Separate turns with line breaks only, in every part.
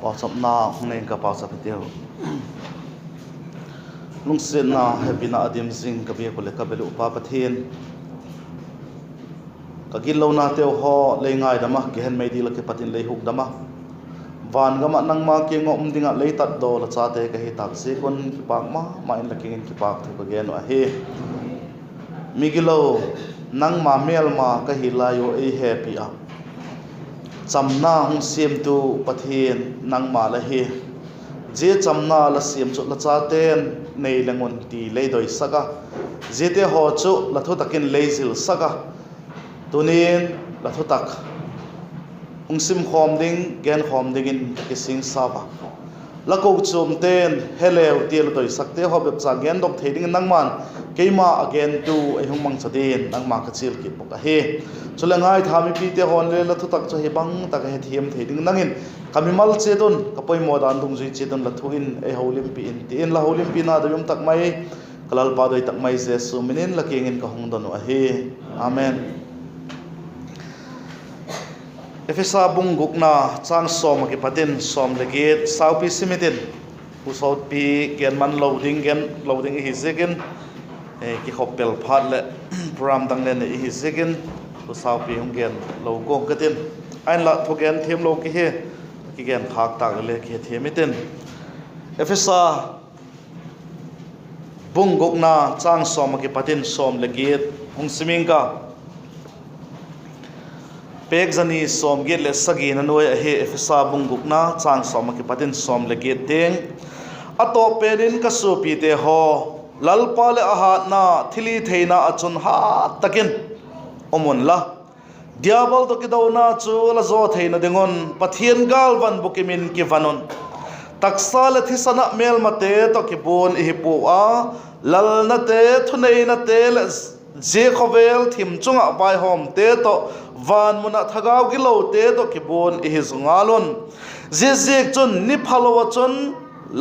Bảo Chamna nên cả bảo sắp tiêu lung sen na happy na adim zing ka bia ko le ka belu pa pathin ka gil lo na teo ho le ngai dama ki hen mai di la ke patin le huk dama van ga ma nang ma ke ngom dinga le tat do la cha te ka hi tak se kon ki pak ma in la ke ki pak thu ka gen wa he mi gilo nang ma mel ma ka hi la yo e happy a Chamna hung siam tu pathin nang ma la he je Chamna la siam chu la cha ten nei langon ti le doi saka jete ho chu la thu takin leizil saka tunin la thu tak ung sim khom ding gen khom ding in kising saba la ko chum ten heleu tiel doi sakte ho bep cha gen dok theding nang man keima again tu ai hung mang chadin nang ma ka chil ki poka he chulangai thami pi te hon le la thu tak cha he bang tak he thiam theding nangin kamimal chedon kapoi modan dung zui chedon la thuin ai holim pi in tin la holim pi na dum tak mai kalal pa doi tak mai jesu minin la kengin ka hung don a he amen Efesa bung gukna chang som ki patin som legit sau pi simitin usot pi gen man loading hi zegin ki khopel phat le pram dang len hi zegin usau pi hung gen lo go katin ain la thogen them lo ki he ki gen khak tak le ki themitin Efesa bung gukna chang som ki patin som legit hung simingka pek zani som get le sagi na noi he Efesa bung gukna chang som ki patin som le get ding ato perin ka su pi te ho lalpa le aha na thili theina achun ha takin omun la diabol to ki dauna chu la zo theina dingon pathian gal van bukimin ki vanon taksa le thisana mel mate to ki bon hi pu a lal na te thunei na te le je khovel thim chunga bai hom te to van muna thagau gi lo te to ki bon hi zungalon je chun ni phalowa chun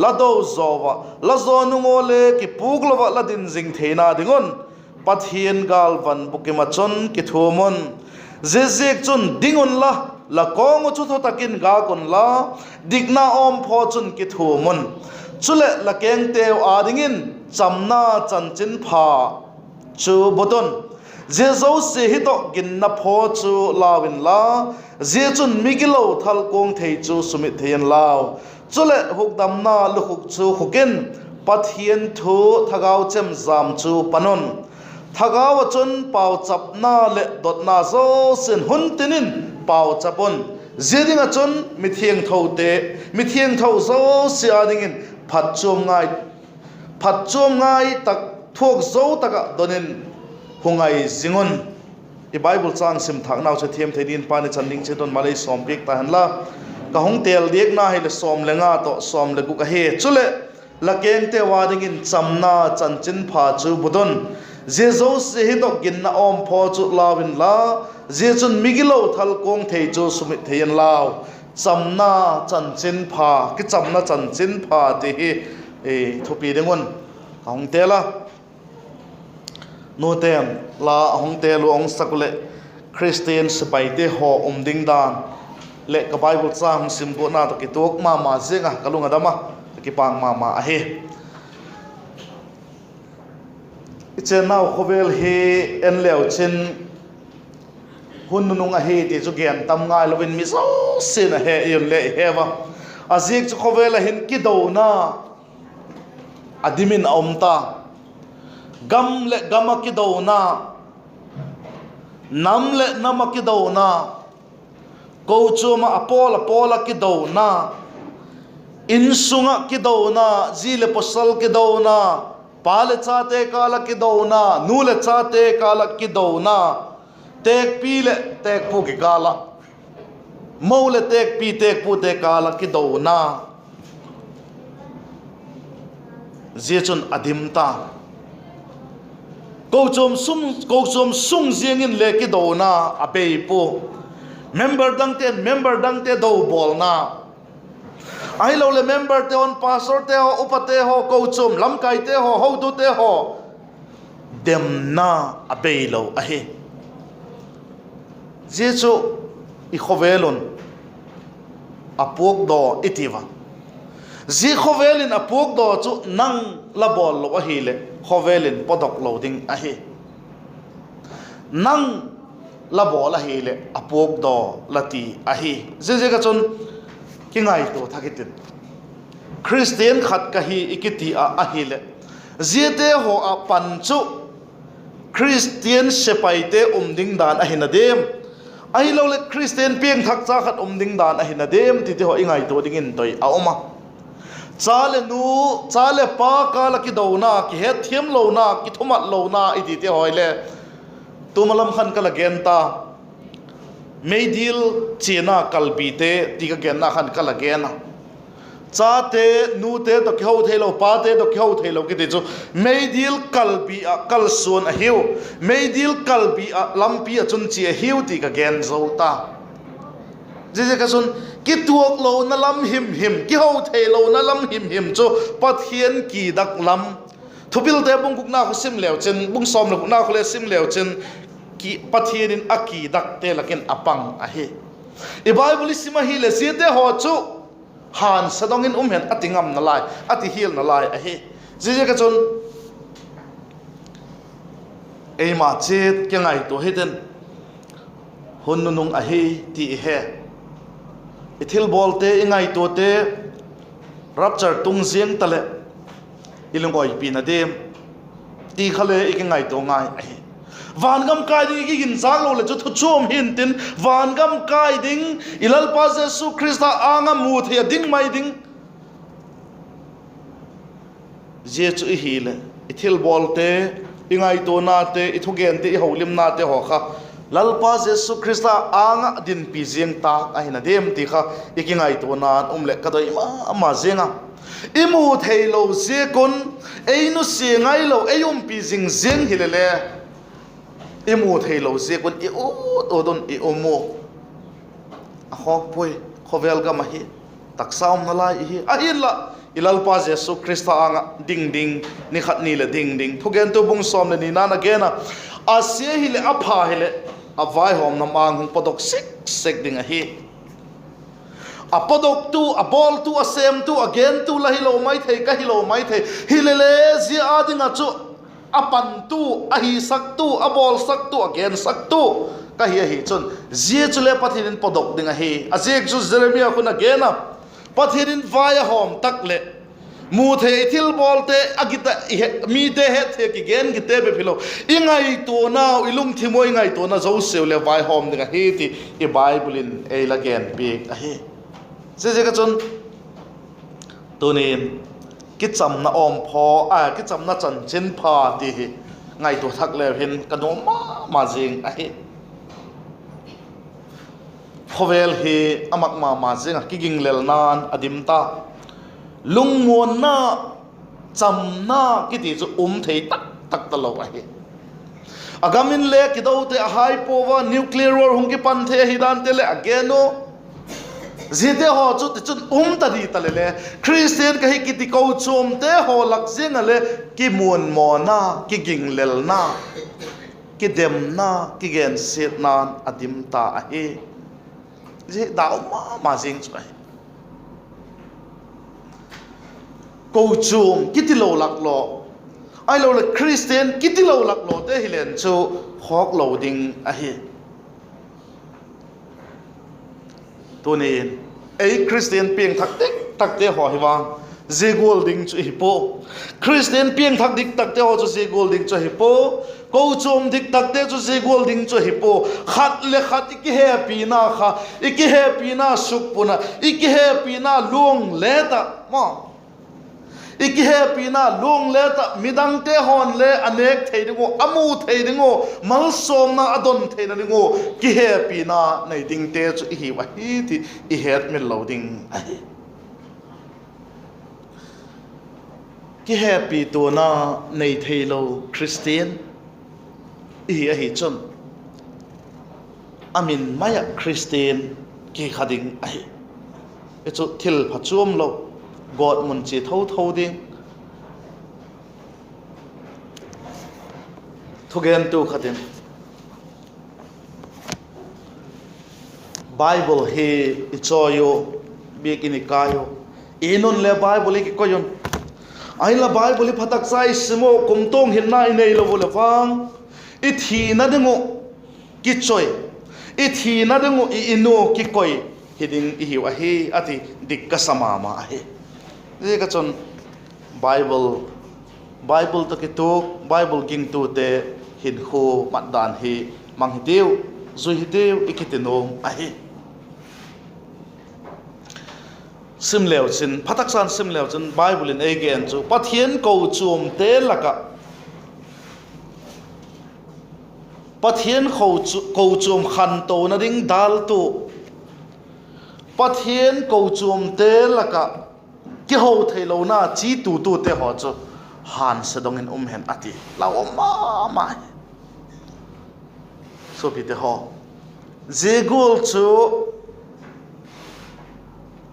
lado zowa la zo nu ngole ki puglowa la din jing theina dingon pathian gal van bukima chun ki thumon je chun dingon la kong chu tho takin ga kon la digna om pho chun ki thumon chule la keng teu adingin Chamna Chanchinpha chu boton je zo se hi to gin na pho chu lawin la je chun migilo thal kong thei chu sumit thein law chule hukdam na lu huk chu hukin pathian thu thagau chem zam chu panon thagaw chun pau chap na le dot na zo sin hun tinin pau chapon zedinga chun mithieng tho zo sia dingin phat chum ngai tak thuak zo taka donin hungai zingon i bible chang sim thak naw che thiam theidin pani chanding che don malai som pek ta hanla ka hong tel dek na hi le som lenga to som le gu ka he chule la keng te wading in Chamna Chanchinpha chu budon je zo se hi to gin na om pho chu lawin la je chun migilo thal kong thei chu sumit thein law Chamna Chanchinpha ki Chamna Chanchinpha te hi e thupi dengon hong te la no tem la hong te lu ong sakule Christian sepaite ho ding dan le ka bible chang sim go na to ki tok ma zenga kalunga dama ki pang ma a he iche naw khovel he en leo chin hun nung a he ti chu gen tam ngai lovin mi so sin a he yon le heva azik chu khovel a hin ki do na adimin omta gam le gama ki do na nam le nama ki do na ko chuma apola ki do na insunga ki do na zile posal ki do na pale chate kala ki do na nule chate kala ki do na tek pi le tek pu ki kala mole tek pi tek pu te kala ki do na ziechun adimta ko chom sung zingin le ki do na apei pu member dang te do bol na ai lo le member te on pastor te ho upate ho ko chom lam kai te ho tu te ho dem na apei lo a he jechu i khovelon apuk do itiva zi khovelin apuk do chu nang labol lo hi le khovelin podok loading a hi nang labol a hi le apuk do lati a hi je ka chun kingai to thakitin Christian khat ka hi ikiti a hi le ziete ho a panchu Christian sepaite umding dan a hinadem ai lo le Christian pieng thak cha khat umding dan a hinadem ti te ho ingai to dingin toi a oma chale nu chale pa ka la ki dona ki he thiam lo na ki thumat lo na i ti te hoile tumalam khan kala genta meidil chena kalbite ti ka genna khan kala gena cha te nu te to khau thelo pa te to khau thelo ki te chu meidil kalbi a kalson a hiu meidil kalbi a lampi a chun chi a hiu ti ka gen zo ta je ka sun ki tuak lo na lam him him ki hau thelo na lam him him chu pathian ki dak lam thupil te bung kuk na khu sim leo chen bung som lo na khu le sim leo chen ki pathian in aki dak te lakin apang a hi e bible sima hi le si te ho chu han sadongin hen atingam na lai ati hil na lai a hi je ka chon ei ma chet ke ngai to heten hun nung a hi ti he ithil bolte ingai to te rapture tung zieng tale ilungoi pina dem ti khale ikingai to ngai a hi van gam kai ding ki gin sang lo le chu thu chom hin tin van gam kai ding ilal pa jesu krista anga mu the ding mai ding je chu hi le ithil bolte ingai to na te ithu gen te holim na te ho kha lal pa jesu krista anga din pi jeng ta a hina dem ti kha ikingai to na le ka doi ma zenga imu theilo je kun einu se ngai lo eyum pi jing zeng hilele imu theilo je kun I odon I omo a khok poi khovel ga mahi taksaum na lai hi a illa ilal pa jesu krista anga ding ding ni khat ni le ding ding thugen tu bung som le ni na na gena a se hi le a pha hi le a vai hom na mang hung podok sek ding a hi a podok tu a bol tu a sem tu again tu la hi lo mai thei ka hi lo mai thei hi le zia adinga chu apan tu a hi sak tu a bol sak tu again sak tu ka hi chun zia chule pathirin podok ding a hi a jek chu jeremia kun again a pathirin vai hom tak le mu the thil bolte agita mi te he the ki gen ki te be philo ingai to na ilung thimoi ngai to na zo se le vai hom ding a hi ti I bible in e la gen big a hi se ka chun tunin ki cham na om pho a ki cham na Chanchinpha ti hi ngai to thak le hin kadom ma jing a hi khovel hi amak ma jing ki ging lel nan adim ta lung mon na cham na ki ti chu thei tak ta lo a hi agamin le ki do te hai powa nuclear war hung ki pan the hi dan te le ageno zite ho chu ti chun ta di ta le Christian ka hi ki ti ko chom te ho lak jing le ki mon mo na ki ging lel na ki dem na ki gen set nan adim ta a hi je dao ma jing chu ai ko chum ki ti lo lak lo ai lo le Christian ki ti lo lak lo te hi len chu khok lo ding a hi tunin ei Christian pieng thak te ho hi wang je golding chu hi po Christian pieng thak dik tak te ho chu je golding chu hi po ko chom dik tak te chu je golding chu hi po khat le khat ki happy na kha iki happy na suk puna iki happy na lung le ta mo iki happy na lung le ta midang te hon le anek thei dingo amu thei dingo mal som na adon thei na dingo ki happy na nei ding te chu hi wa hi ti I het min loading ai ki happy to na nei thei lo Christian I hi chon amin maya Christian ki khading ai chu thil phachum lo God mun chi thâu ding thugen tu khatin Bible he ichoyo pek ini kayo inon le Bible ki koyon ai la Bible phatak sai simo kumtong hinna inei lo le wang I thi na dengo ki choi I thi na dengo I ino ki koi hiding I hiwa hi ati dikka samama hi je ka chon Bible to ki tu Bible king tu te hin khu mat dan hi mang hi deu zui hi deu ikitinom ahi sim leo chin phatak san sim leo chin Bible in again chu pathian ko chum te laka pathian ko chum khan to na ding dal tu pathian ko chum te laka ki ho thailo na chi tu te ho chu han sedong in hen ati la ma so bi te ho zegol chu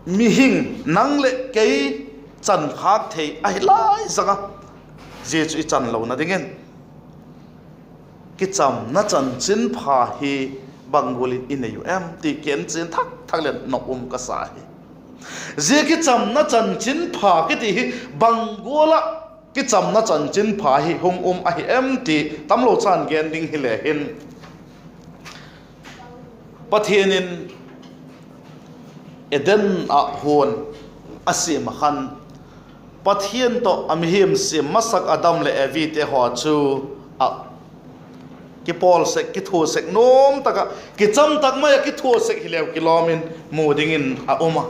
mi hing nang le kei chan khak thei ai lai zanga je chu I chan lo na dingen ki cham na Chanchinpha hi bangoli ineyu em ti ken chen thak le no ka sa hi je ki cham na Chanchinpha ki ti bangola ki cham na Chanchinpha hi hong a hi em ti tamlo chan gen ding hi le hin pathianin eden a hon asim khan pathian to amhim sim masak adam le evi te ho chu a ki pol sek ki thu sek nom taka ki cham tak ma ki thu sek hilew kilomin moding in a uma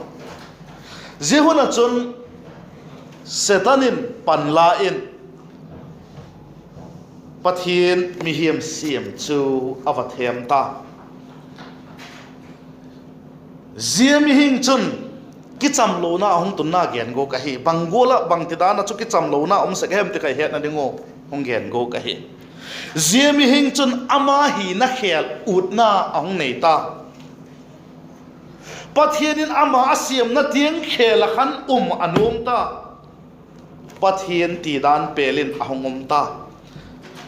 jehuna chun setanin panla in pathian mihim sim chu avathem ta Ziemi hing chun ki cham lo na hong tun na gen go ka hi bangola bang ti da na chu ki cham lo na se hem ti kai het na dingo hong gen go ka hi Ziemi hing chun ama hi na khel ut na hong nei ta pathianin ama asiam na tiang khel khan anum ta pathian ti dan pelin ahongom ta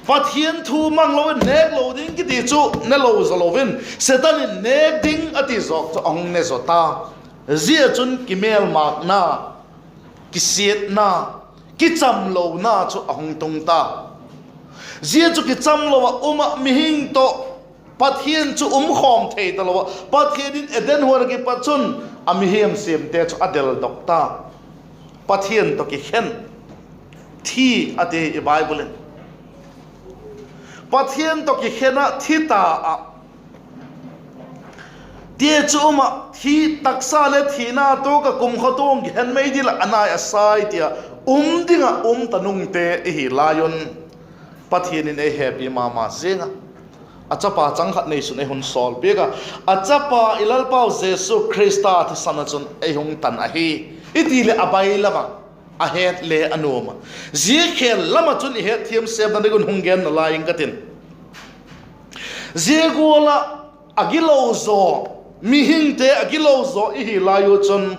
pathian thu mang lo nek lo ding ki ti chu ne lo zalovin setanin nek ding ati zok to ong ne zota zia chun kimel mak na ki siet na ki cham lo na chu ong tung ta zia chu ki cham lo uma mi hing to pathian chu khom thei ta lo pathianin eden hor ki pachun amihem sim te chu adel dokta pathian to ki khen thi ate Bible pathian to ki khena thita a tie chuma thi taksa le thina to ka kum khotong hen mai dil anai asai tia dinga tanung te hi lion pathian in a happy mama zenga achapa changkhat nei sun e hun sol pega achapa ilal pau jesu christa thi sanachun e hung tan a hi itile abai lama a het le anoma zi khel lama chun he thiam sep na gun hungen na laing katin zegola agilo zo mi hingte agilo zo I hi layo chun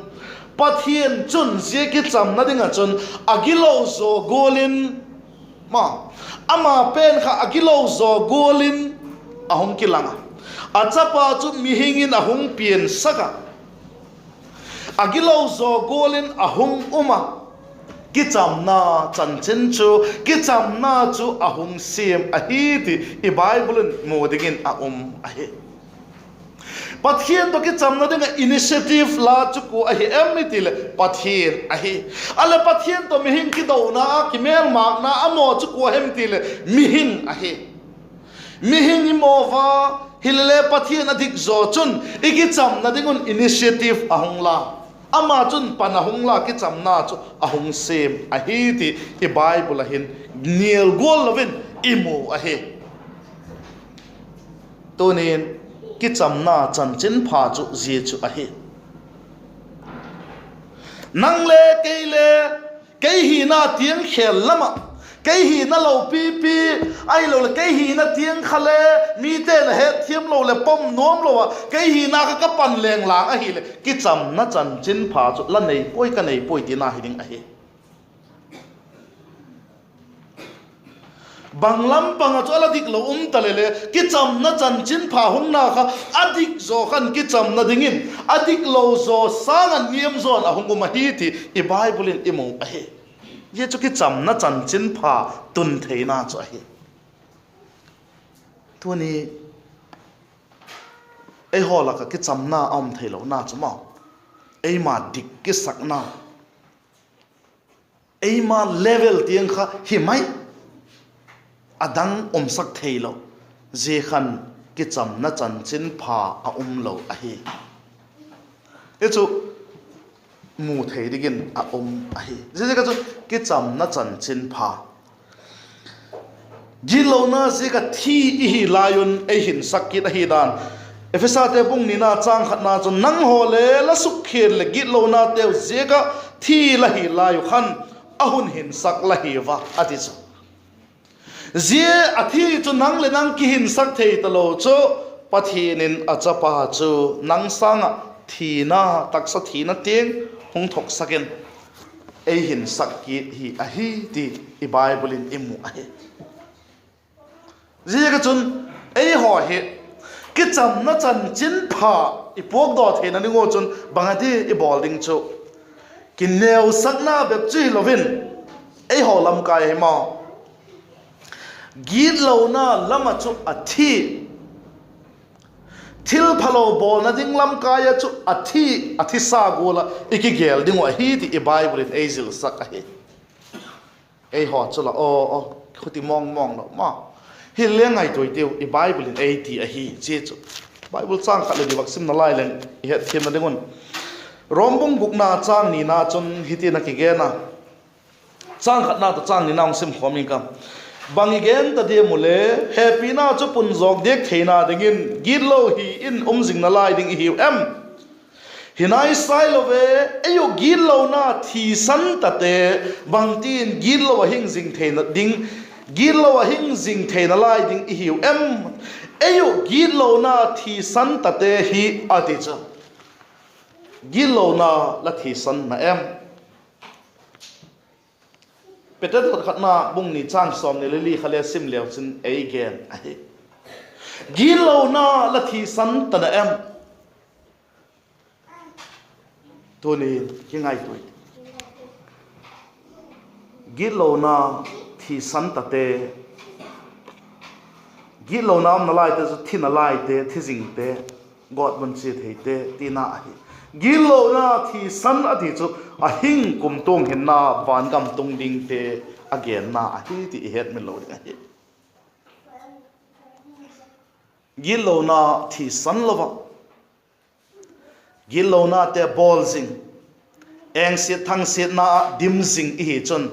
pathian chun ze ki cham na dinga chun agilo zo golin ma ama pen kha agilo zo golin ahong kilanga achapa chu mi hingin ahong pien saka agilo zo golin ahong uma ki cham na chanchin chu ki cham na chu ahung sim ahi ti I Bible modingin ahi pathian to ki cham na dinga initiative la chu ko ahi emitil pathian ahi ale pathian to mihing ki do na ki mel mak na amo chu ko hemtil mihing ahi mihing imova hilele pathian adik zo chun igi cham na dingun initiative ahung la ama chun panahung la ki chamna chu ahung sem ahi ti I Bible hin niel gol lovin imu ahi tonin ki chamna Chanchinpha chu ji chu ahi nangle kei hi na tiang khel lama kei hi na lo pi ai lo le kei hi na tiang khale mi te na he thiam lo le pom nom lo wa kei hi na ka pan leng lang a hi le ki cham na Chanchinpha chu la nei poi ka nei poi ti na hi ding a hi banglam panga chu ala dik lo talele ki chamna Chanchinpha hungna kha adik zo khan ki chamna dingin adik lo zo sangan niam zon ahunguma hi thi I bible in imu ahe ye chu ki chamna Chanchinpha tun theina chu ahe tuni ei hola ka ki chamna am thailo na chu ma ei ma dik ki sakna ei ma level tiang kha hi mai adang sak thailo je khan ki chamna Chanchinpha a lo ahi echu mu thei digin a ahi je ka chu ki chamna Chanchinpha gilona je ka thi hi lion ei hin sakit hi dan efesa te bung ni na chang khatna chu nang hole la suk khir le gilona te je ka thi la hi la yu khan ahun hin sak la hi wa ati chu zia athi chu nang le nang ki hin sak thei talo chu pathinin achapa chu nang sanga thina taksa thina teng hung thok saken ei hin sak ki hi ahi ti I bible in imu ahi zia ka chun ei ho he ki chamna Chanchinpha I pok do theina ni ngo chun bangati I bolding chu ki neu sakna bep chi lovin ei ho lam kai ma git lo na lama chu athi thil phalo bol na ding lam kaya chu athi sa gola iki gel ding wa hi ti bible in azil sak a hi ei ho chu la o khuti mong lo ma hi le ngai toi teu I bible in 80 a hi che chu bible chang khat le di vaksim na lai len I het them na dingon rombung buk na chang ni na chun hiti na ki ge na chang khat na to chang ni na sim khoming kam bangi gen ta de mule happy na chu pun jok dek theina dingin gilo hi in jing na lai ding hi em hinai style ove ayo gilo na thi san ta te bangtin gilo hing jing theina ding gilo hing jing theina lai ding hi em ayo gilo na thi san ta te hi ati cha gilo na la thi san na em Peter khatna bung ni chang som ni li khale sim leo chin ei gen ahi gilo na la thi san ta na em to ni ki ngai toi gilo na thi san ta te gilo na am na lai te zu thi na lai te thi jing te god ban chi thei te ti na ahi gilo na thi san ati chu a hing kum tong hin na van gam tung ding te again na ahi ti het me lo ding ahi gilo na thi san lova gilo na te bol jing eng se thang se na dim jing hi chon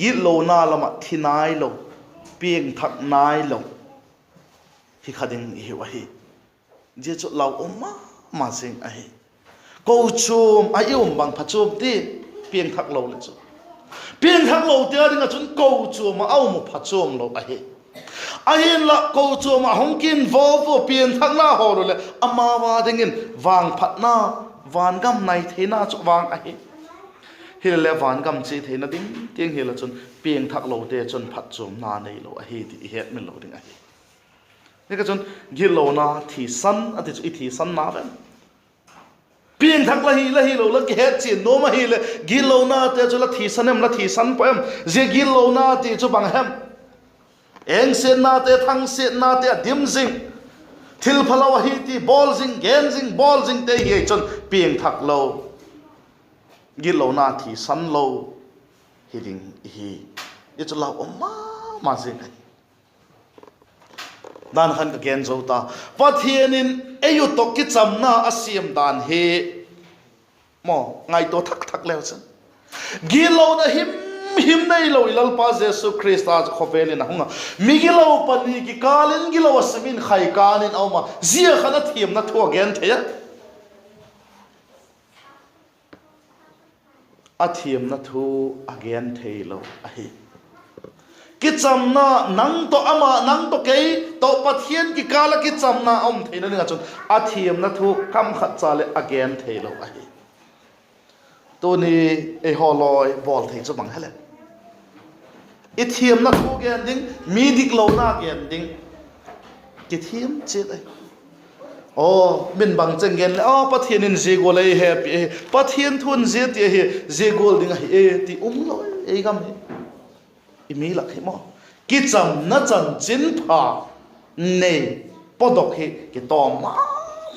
gilo na lama thinai lo pieng thak nai lo hi khading hi wa hi je chu lau ma sing ahi câu chum ayum bang phachum ti pieng thak lo le chu pieng thak lo te ding a chun câu chum ma au mu phachum lo ahi ahin la câu chum ma hongkin vo pieng thak na ho lo le ama wa dingin wang phat na van gam nai theina chu wang ahi hil le van gam chi theina ding tieng hil chun pieng thak lo te chun phachum na nei lo ahi ti het min lo ding ahi ne ka chun gil lo na thi san ati chu I thi san na ven pieng thak la hi lo la ki het chin no ma hi le gilo na te chu la thi sanem la thi san poem je gilo na ti chu bang hem eng sen na te thang sen na te dim jing thil phalo hi ti bol jing gen jing bol jing te hi chon pieng thak lo gilo na thi san lo hi ding hi ye chu la ma jing dan khan ka gen zo ta pathianin ayu to ki chamna asiam dan he mo ngai to thak leo chan gilo na him nei lo ilal pa jesu christ az khovelin hunga migilo pani ki kalin gilo asmin khai kanin awma zia khana thiam na tho gen theya athiam na thu again theilo ahi ki chamna nang to ama nang to kei to pathian ki kala ki chamna om theina ni chun athiam na thu kam khat chale again theilo ahi to ni e holoi bol thei chu bang hele thiam na thu gen ding mi dik lo na gen ding ki thiam che ai min bang cheng gen pathian in je gol ai happy pathian thun je ti he je gol ding ai ti lo ai gam he mi la he mo ki cham na chan chin pha nei podok he ki to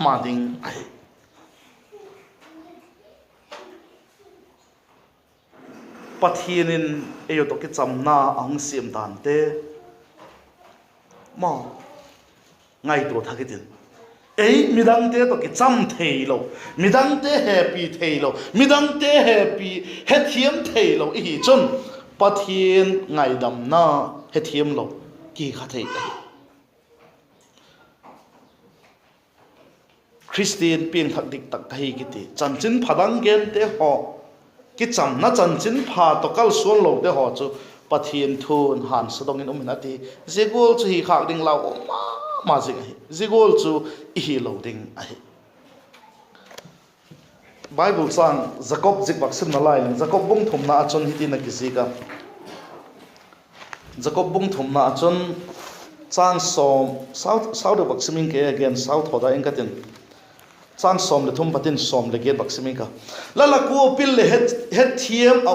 ma ding ai pathianin ayo to ki chamna ang sim dan te ma ngai to thakitin midang te to ki cham thei lo midang te happy thei lo midang te happy hethiam thei lo hi chun pathian ngai dam na hethiam lo ki kha thei Christian piang thak dik tak thei ki ti chanchin phadang gen te ho ki cham na chanchin pha to kal suan lo te ho chu pathian thun han sadong in ati zegol chu hi khak ding lau ma jing hi zegol chu hi lo ding ai Bible sang Jacob zik bak sim na lai Jacob bung thum na achon hi ti na ki zika Jacob bung thum na achon chang som south bak simin ke again south hoda engatin chang som le thum patin som le get bak simin ka lala ku pil le het thiam a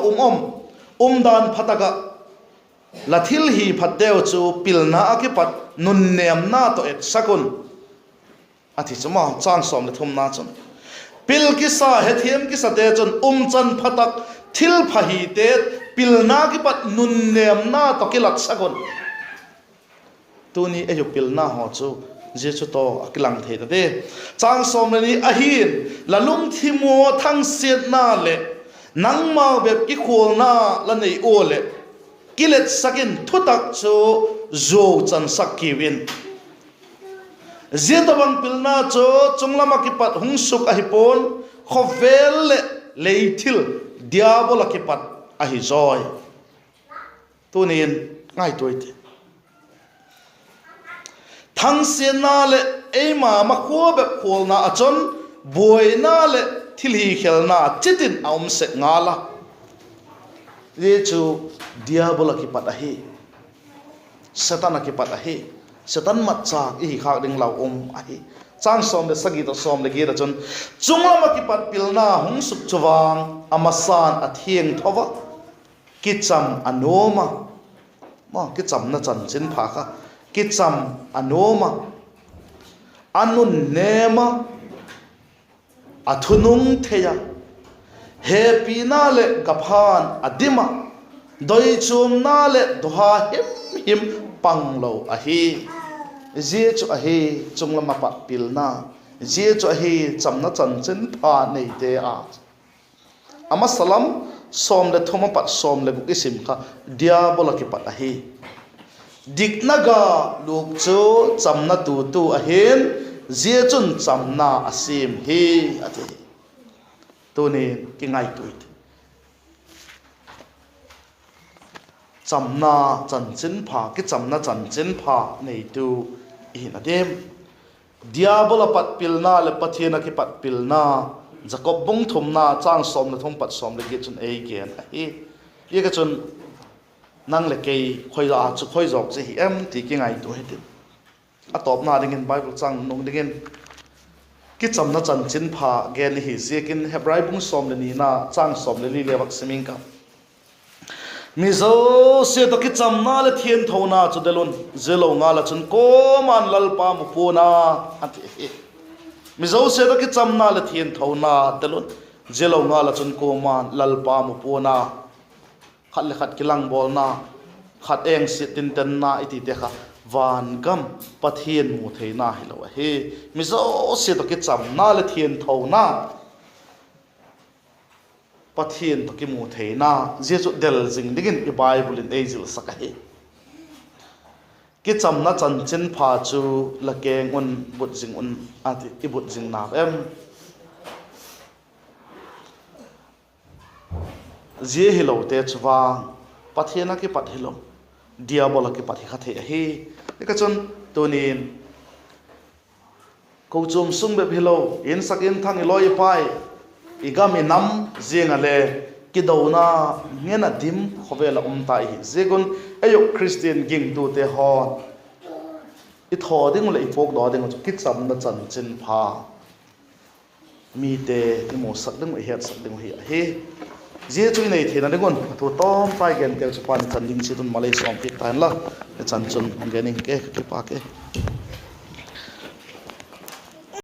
dan phataka lathil hi phatdeu chu pilna akipat nun nem na to ek sakun athi chuma chang som le thum na chun pil ki sa hethiam ki sa te chun chan phatak thil phahi te pilna ki pat nun nem na to ki lak sakun tuni ayu pilna ho chu je chu to akilang thei ta de chang som le ni ahin lalung thimo thang set na le nang ma be ki khol na la nei o le kilet sakin thutak chu zo chan sakiwin zetabang pilna chu chunglama ki pat hungsuk ahi pon khovel le leithil diabola ki pat ahi joy tunin ngai toite thang se na le ema ma kho be khol na achon boy na le thil hi khel na chitin aum se ngala ye chu diabola ki pat ahi satan ki pat ahi satan mat cha hi khak ding lau ahi chang som le sagi to som le ge da chon chunglama ki pat pilna hung suk chuwang amasan athieng thowa kicham anoma ma kicham na chan chin pha kha kicham anoma anun nema athunung theya happy na le kaphan adima doi chum na le doha him panglo ahi je chu ahi chunglama pa pilna je chu ahi chamna chanchin pha nei te a ama salam som le thoma pat som le buk isim kha diabola ki pat ahi diknaga luk chu chamna tu ahin je chun chamna asim hi ati tuni ki ngai tuit chamna chanchin pha ki chamna chanchin pha nei tu in adem diabola pat pilna le pathina ki pat pilna jacob bung thumna chang som le thum pat som le ge chun ei gen hi ye ka chun nang le kei khoi da chu khoi jok che hi em ti ki ngai tu hetin a top na ding in bible chang nong ding in ki chamna chanchin pha gen hi zekin hebrai bung som le ni na chang som le li le bak siming ka mizo se to ki chamna le thien thona chu delon zelo nga la chun ko man lal pa mu puna ati mizo se to ki chamna le thien thona delon zelo nga la chun ko man lal pa mu puna khat le khat kilang bol na khat eng sitin ten na iti te kha van gam pathian mu theina hi lo he mizo se to ki chamna le thien thona pathian to ki mu theina je chu del jing digin i bible in angel sakahi ki chamna chanchin pha chu lakeng un but jing un ati i but jing na em je hilo te chuwa pathiana ki pat hilo diabola ki pat hi khathe hi ka chon tonin ko chum sung be hilo in sakin thang loi pai igami nam zinga le ki do na nghe na dim khove la tai hi zegun ayo Christian ging tu te ho i tho ding le ipok do ding chu kit sam na Chanchinpha mi te i mo sak ding hiat sak ding hi he je chui nei thena ding on thu tom pai gen tel chu pan chan ding chi tun malai som pi tan la chan chun ngening ke pa ke